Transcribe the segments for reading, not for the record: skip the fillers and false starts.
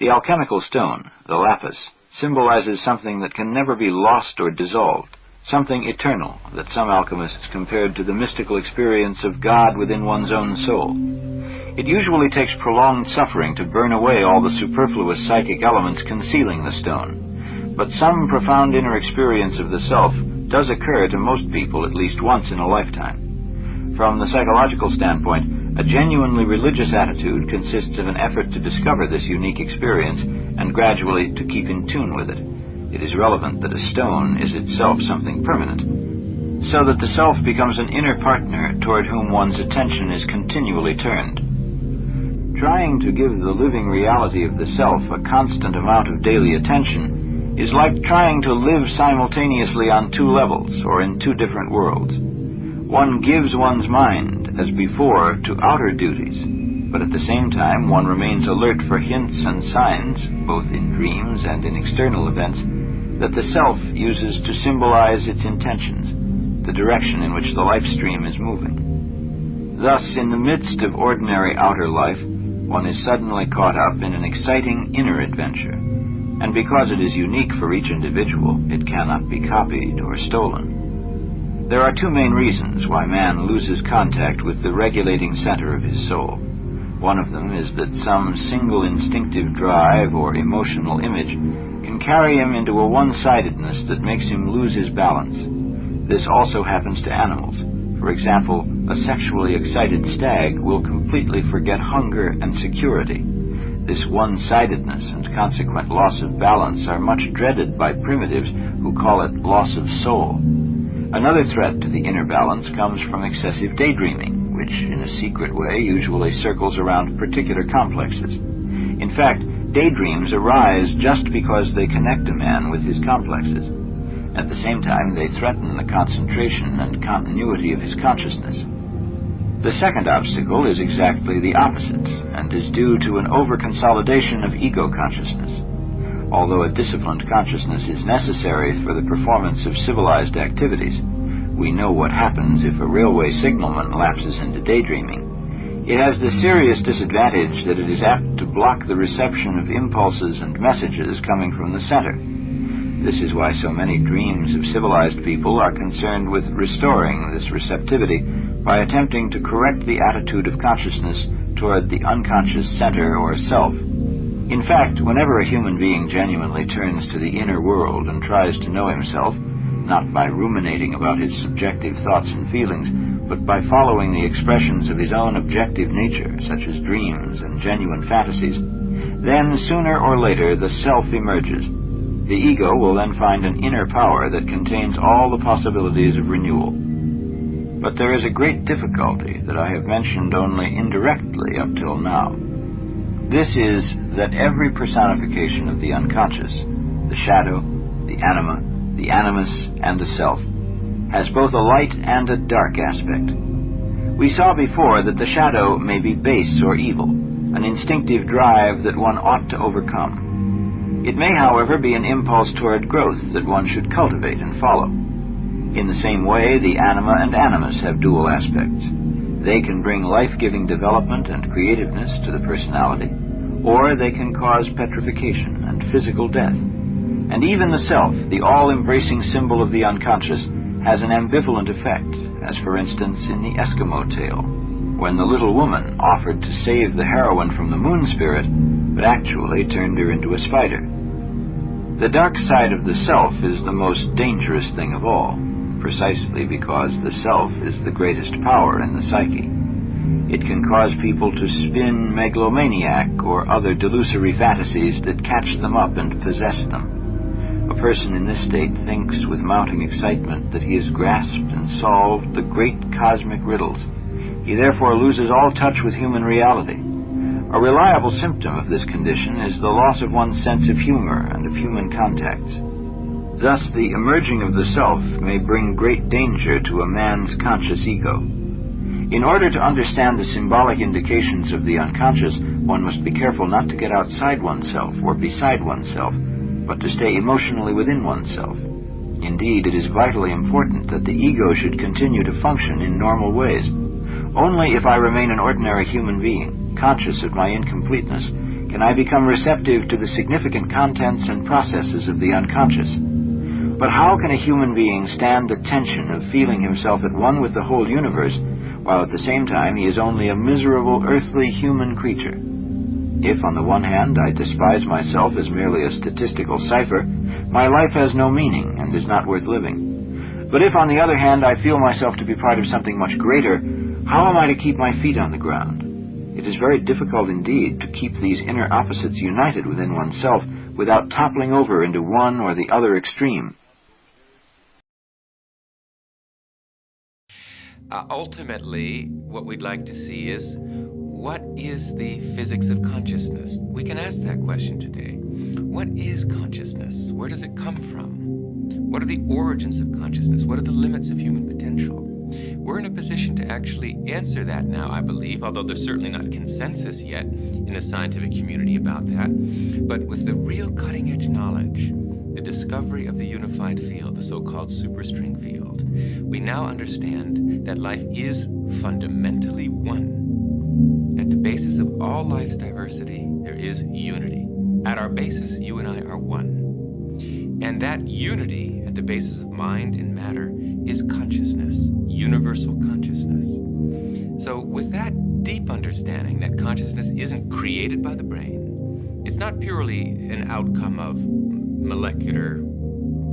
The alchemical stone, the lapis, symbolizes something that can never be lost or dissolved, something eternal that some alchemists compared to the mystical experience of God within one's own soul. It usually takes prolonged suffering to burn away all the superfluous psychic elements concealing the stone, but some profound inner experience of the self does occur to most people at least once in a lifetime. From the psychological standpoint, a genuinely religious attitude consists of an effort to discover this unique experience and gradually to keep in tune with it. It is relevant that a stone is itself something permanent, so that the self becomes an inner partner toward whom one's attention is continually turned. Trying to give the living reality of the self a constant amount of daily attention is like trying to live simultaneously on two levels or in two different worlds. One gives one's mind, as before, to outer duties, but at the same time one remains alert for hints and signs, both in dreams and in external events, that the self uses to symbolize its intentions, the direction in which the life stream is moving. Thus, in the midst of ordinary outer life, one is suddenly caught up in an exciting inner adventure, and because it is unique for each individual, it cannot be copied or stolen. There are two main reasons why man loses contact with the regulating center of his soul. One of them is that some single instinctive drive or emotional image can carry him into a one-sidedness that makes him lose his balance. This also happens to animals. For example, a sexually excited stag will completely forget hunger and security. This one-sidedness and consequent loss of balance are much dreaded by primitives who call it loss of soul. Another threat to the inner balance comes from excessive daydreaming, which in a secret way usually circles around particular complexes. In fact, daydreams arise just because they connect a man with his complexes. At the same time, they threaten the concentration and continuity of his consciousness. The second obstacle is exactly the opposite, and is due to an over-consolidation of ego consciousness. Although a disciplined consciousness is necessary for the performance of civilized activities, we know what happens if a railway signalman lapses into daydreaming. It has the serious disadvantage that it is apt to block the reception of impulses and messages coming from the center. This is why so many dreams of civilized people are concerned with restoring this receptivity by attempting to correct the attitude of consciousness toward the unconscious center or self. In fact, whenever a human being genuinely turns to the inner world and tries to know himself, not by ruminating about his subjective thoughts and feelings, but by following the expressions of his own objective nature, such as dreams and genuine fantasies, then sooner or later the self emerges. The ego will then find an inner power that contains all the possibilities of renewal. But there is a great difficulty that I have mentioned only indirectly up till now. This is that every personification of the unconscious, the shadow, the anima, the animus, and the self, has both a light and a dark aspect. We saw before that the shadow may be base or evil, an instinctive drive that one ought to overcome. It may, however, be an impulse toward growth that one should cultivate and follow. In the same way, the anima and animus have dual aspects. They can bring life-giving development and creativeness to the personality, or they can cause petrification and physical death. And even the self, the all-embracing symbol of the unconscious, has an ambivalent effect, as for instance in the Eskimo tale, when the little woman offered to save the heroine from the moon spirit, but actually turned her into a spider. The dark side of the self is the most dangerous thing of all, precisely because the self is the greatest power in the psyche. It can cause people to spin megalomaniac or other delusory fantasies that catch them up and possess them. A person in this state thinks with mounting excitement that he has grasped and solved the great cosmic riddles. He therefore loses all touch with human reality. A reliable symptom of this condition is the loss of one's sense of humor and of human contacts. Thus, the emerging of the self may bring great danger to a man's conscious ego. In order to understand the symbolic indications of the unconscious, one must be careful not to get outside oneself or beside oneself, but to stay emotionally within oneself. Indeed, it is vitally important that the ego should continue to function in normal ways. Only if I remain an ordinary human being, conscious of my incompleteness, can I become receptive to the significant contents and processes of the unconscious. But how can a human being stand the tension of feeling himself at one with the whole universe, while at the same time he is only a miserable earthly human creature? If, on the one hand, I despise myself as merely a statistical cipher, my life has no meaning and is not worth living. But if, on the other hand, I feel myself to be part of something much greater, how am I to keep my feet on the ground? It is very difficult indeed to keep these inner opposites united within oneself without toppling over into one or the other extreme. Ultimately, what we'd like to see is, what is the physics of consciousness? We can ask that question today. What is consciousness? Where does it come from? What are the origins of consciousness? What are the limits of human potential? We're in a position to actually answer that now, I believe, although there's certainly not consensus yet in the scientific community about that. But with the real cutting-edge knowledge, the discovery of the unified field, the so-called superstring field, we now understand that life is fundamentally one. At the basis of all life's diversity, there is unity. At our basis, you and I are one. And that unity at the basis of mind and matter is consciousness, universal consciousness. So with that deep understanding that consciousness isn't created by the brain, it's not purely an outcome of molecular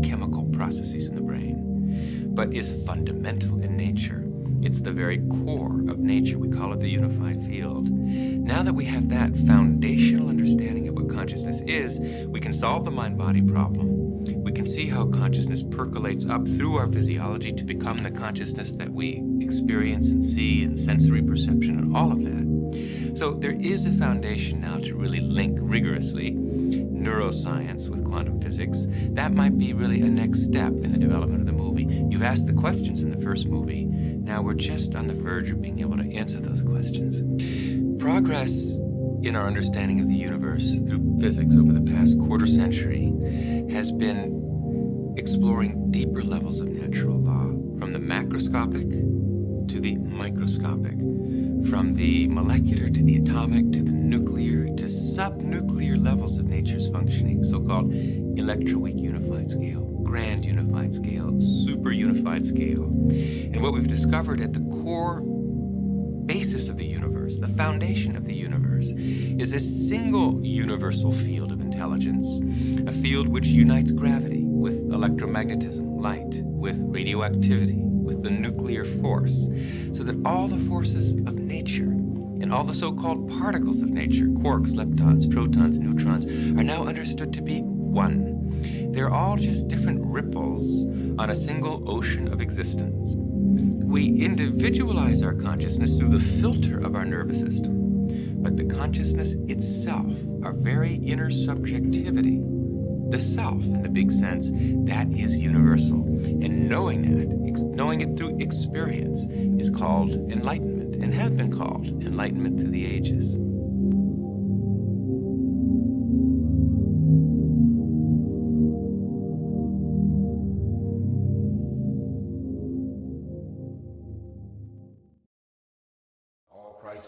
chemical processes in the brain, but is fundamental in nature. It's the very core of nature. We call it the unified field. Now that we have that foundational understanding of what consciousness is, we can solve the mind-body problem. We can see how consciousness percolates up through our physiology to become the consciousness that we experience and see and sensory perception and all of that. So there is a foundation now to really link rigorously neuroscience with quantum physics. That might be really a next step in the development of the movie. You've asked the questions in the first movie. Now we're just on the verge of being able to answer those questions. Progress in our understanding of the universe through physics over the past quarter century has been exploring deeper levels of natural law, from the macroscopic to the microscopic, from the molecular to the atomic to the nuclear to subnuclear levels of nature's functioning, so-called electroweak unified scale, grand unified scale, super unified scale. And what we've discovered at the core basis of the universe, the foundation of the universe, is a single universal field of intelligence, a field which unites gravity with electromagnetism, light, with radioactivity, with the nuclear force, so that all the forces of nature and all the so-called particles of nature, quarks, leptons, protons, neutrons, are now understood to be one. They're all just different ripples on a single ocean of existence. We individualize our consciousness through the filter of our nervous system, but the consciousness itself, our very inner subjectivity, the self in the big sense, that is universal. And knowing that, knowing it through experience, is called enlightenment, and has been called enlightenment through the ages.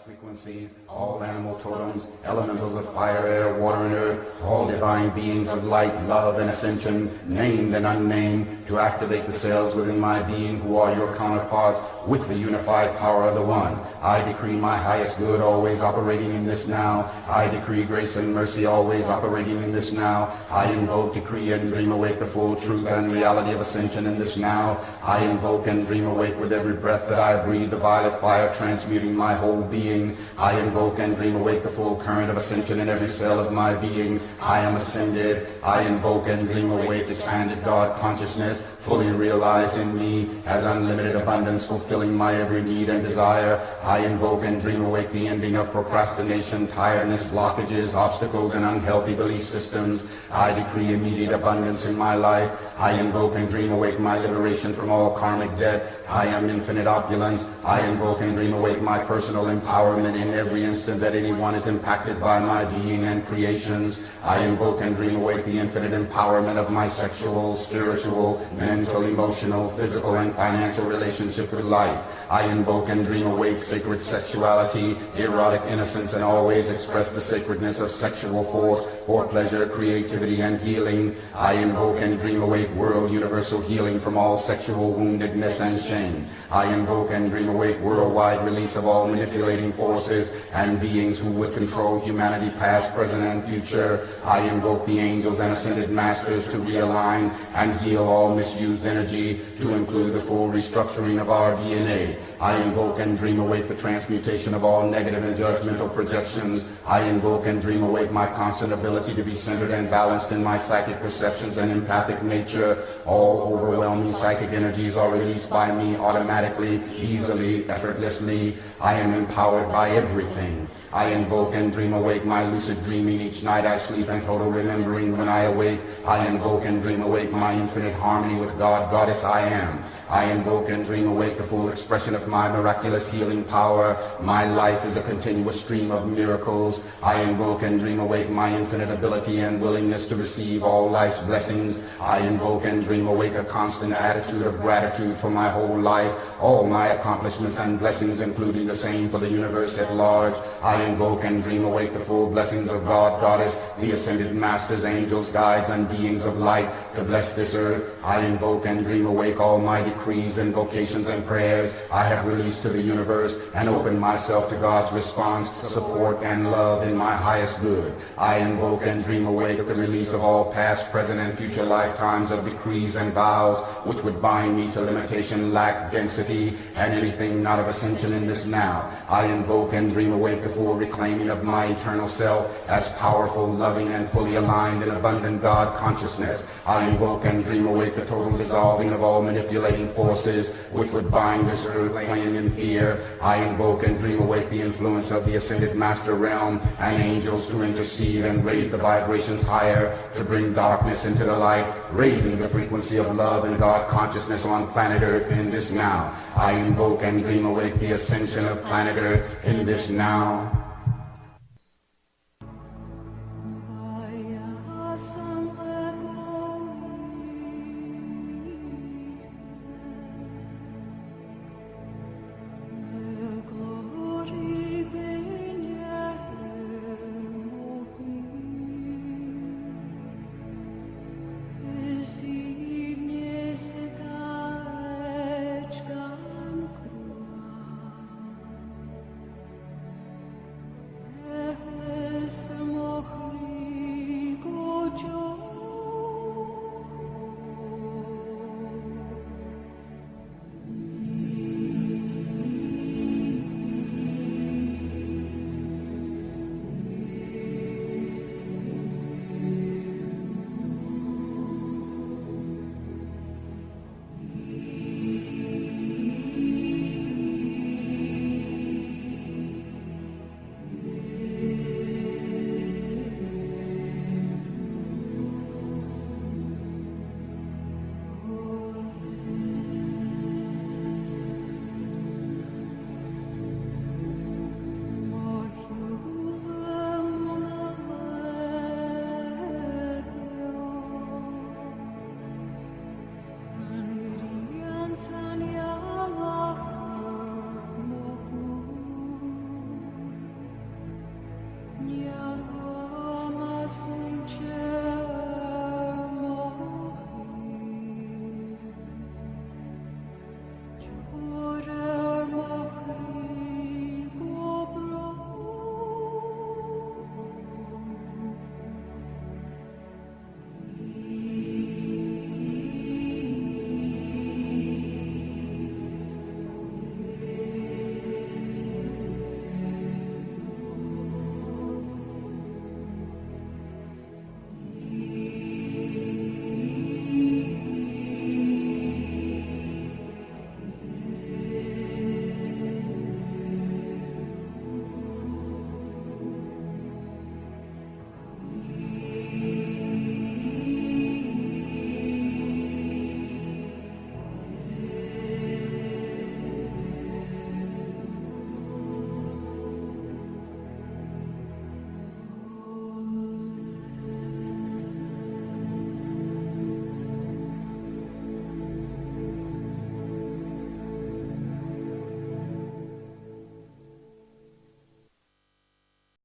Frequencies, all animal totems, elementals of fire, air, water, and earth, all divine beings of light, love, and ascension, named and unnamed, to activate the cells within my being who are your counterparts with the unified power of the One. I decree my highest good always operating in this now. I decree grace and mercy always operating in this now. I invoke, decree, and dream awake the full truth and reality of ascension in this now. I invoke and dream awake with every breath that I breathe the violet fire transmuting my whole being. I invoke and dream awake the full current of ascension in every cell of my being. I am ascended. I invoke and dream awake expanded God consciousness, fully realized in me as unlimited abundance, fulfilling my every need and desire. I invoke and dream awake the ending of procrastination, tiredness, blockages, obstacles, and unhealthy belief systems. I decree immediate abundance in my life. I invoke and dream awake my liberation from all karmic debt. I am infinite opulence. I invoke and dream awake my personal empowerment in every instant that anyone is impacted by my being and creations. I invoke and dream awake the infinite empowerment of my sexual, spiritual, mental, mental, emotional, physical, and financial relationship with life. I invoke and dream awake sacred sexuality, erotic innocence, and always express the sacredness of sexual force for pleasure, creativity, and healing. I invoke and dream awake world universal healing from all sexual woundedness and shame. I invoke and dream awake worldwide release of all manipulating forces and beings who would control humanity past, present, and future. I invoke the angels and ascended masters to realign and heal all misused energy, to include the full restructuring of our DNA. I invoke and dream awake the transmutation of all negative and judgmental projections. I invoke and dream awake my constant ability to be centered and balanced in my psychic perceptions and empathic nature. All overwhelming psychic energies are released by me automatically, easily, effortlessly. I am empowered by everything. I invoke and dream awake my lucid dreaming each night I sleep and total remembering when I awake. I invoke and dream awake my infinite harmony with God, Goddess I am. I invoke and dream awake the full expression of my miraculous healing power. My life is a continuous stream of miracles. I invoke and dream awake my infinite ability and willingness to receive all life's blessings. I invoke and dream awake a constant attitude of gratitude for my whole life, all my accomplishments and blessings, including the same for the universe at large. I invoke and dream awake the full blessings of God, Goddess, the ascended masters, angels, guides, and beings of light to bless this earth. I invoke and dream awake all my decrees, invocations, and prayers I have released to the universe and open myself to God's response, support, and love in my highest good. I invoke and dream awake the release of all past, present, and future lifetimes of decrees and vows which would bind me to limitation, lack, density, and anything not of ascension in this now. I invoke and dream awake the full reclaiming of my eternal self as powerful, loving, and fully aligned in abundant God consciousness. I invoke and dream awake the total dissolving of all manipulating forces which would bind this earth plane in fear. I invoke and dream awake the influence of the ascended master realm and angels to intercede and raise the vibrations higher to bring darkness into the light, raising the frequency of love and God consciousness on planet Earth in this now. I invoke and dream awake the ascension of planet Earth in this now.